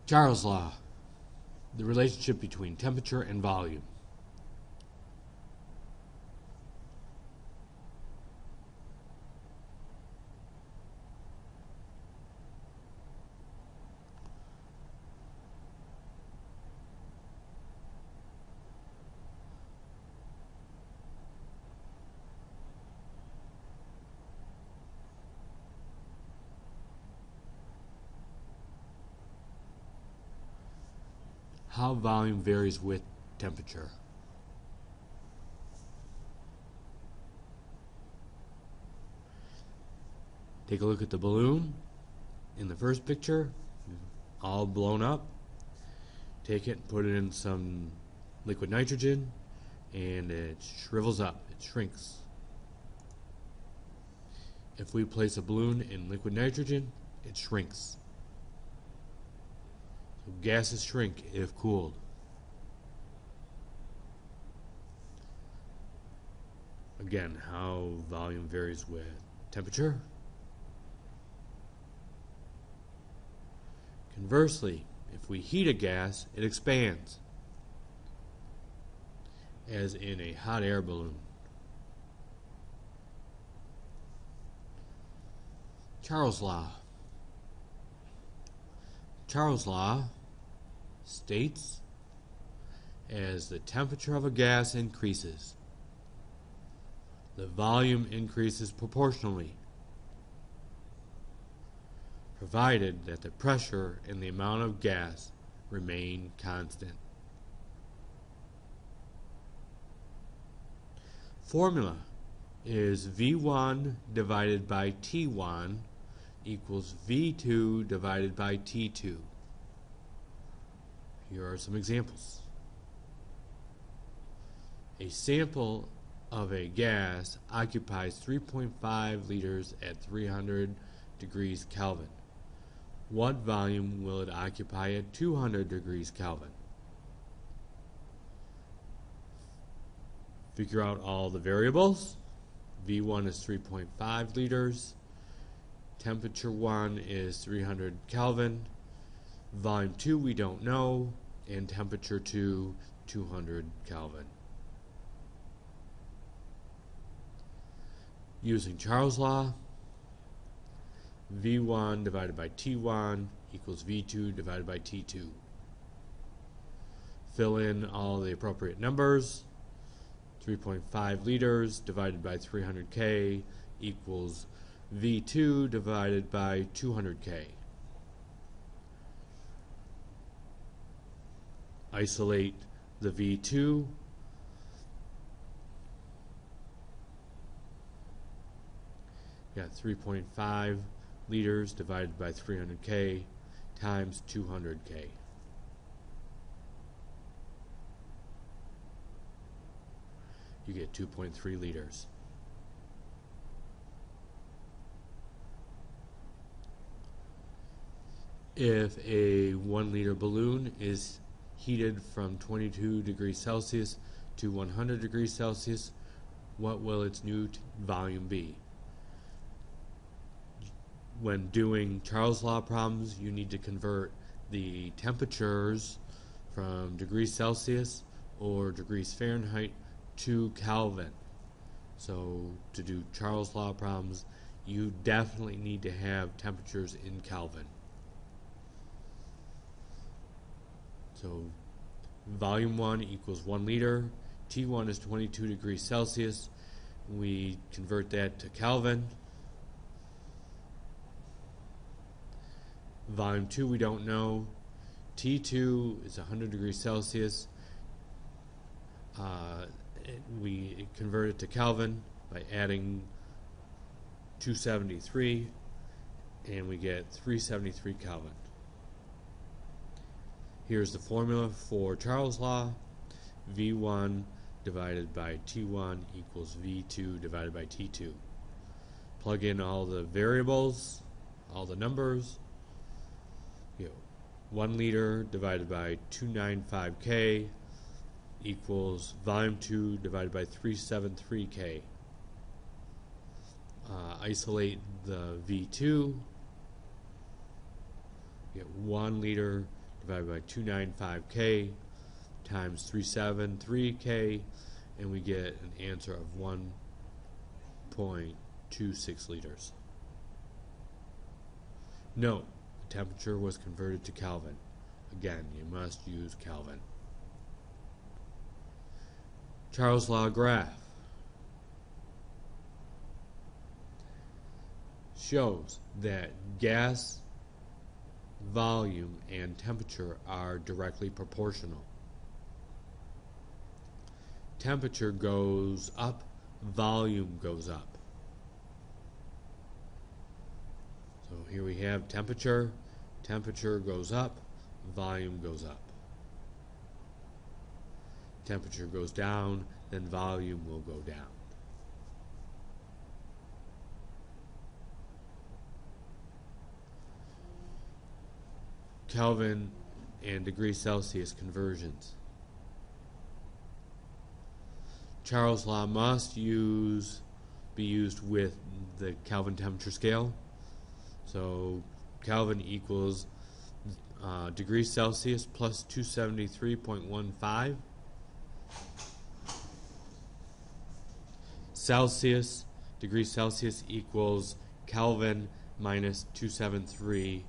Charles' law, the relationship between temperature and volume. How volume varies with temperature. Take a look at the balloon in the first picture, all blown up. Take it and put it in some liquid nitrogen, and it shrivels up, it shrinks. If we place a balloon in liquid nitrogen, it shrinks. So gases shrink if cooled. Again, how volume varies with temperature. Conversely, if we heat a gas, it expands, as in a hot air balloon. Charles' law. Charles' law states, as the temperature of a gas increases, the volume increases proportionally, provided that the pressure and the amount of gas remain constant. Formula is V1 divided by T1 equals V2 divided by T2. Here are some examples. A sample of a gas occupies 3.5 liters at 300 degrees Kelvin. What volume will it occupy at 200 degrees Kelvin? Figure out all the variables. V1 is 3.5 liters. Temperature 1 is 300 Kelvin. Volume 2 we don't know. And temperature 2, 200 Kelvin. Using Charles' law, V1 divided by T1 equals V2 divided by T2. Fill in all the appropriate numbers. 3.5 liters divided by 300K equals V2 divided by 200K. Isolate the V2. Got 3.5 liters divided by 300K times 200K. You get 2.3 liters. If a 1 liter balloon is heated from 22 degrees Celsius to 100 degrees Celsius, what will its new volume be? When doing Charles' law problems, you need to convert the temperatures from degrees Celsius or degrees Fahrenheit to Kelvin. So to do Charles' law problems, you definitely need to have temperatures in Kelvin. So volume 1 equals 1 liter. T1 is 22 degrees Celsius. We convert that to Kelvin. Volume 2 we don't know. T2 is 100 degrees Celsius. We convert it to Kelvin by adding 273, and we get 373 Kelvin. Here's the formula for Charles' law. V1 divided by T1 equals V2 divided by T2. Plug in all the variables, all the numbers. 1 liter divided by 295K equals volume 2 divided by 373K. Isolate the V2. 1 liter divided by 295K times 373K, and we get an answer of 1.26 liters. Note, the temperature was converted to Kelvin. Again, you must use Kelvin. Charles' law graph shows that gas volume and temperature are directly proportional. Temperature goes up, volume goes up. So here we have temperature. Temperature goes up, volume goes up. Temperature goes down, then volume will go down. Kelvin and degrees Celsius conversions. Charles' law must be used with the Kelvin temperature scale. So Kelvin equals degrees Celsius plus 273.15. Degrees Celsius equals Kelvin minus 273.15.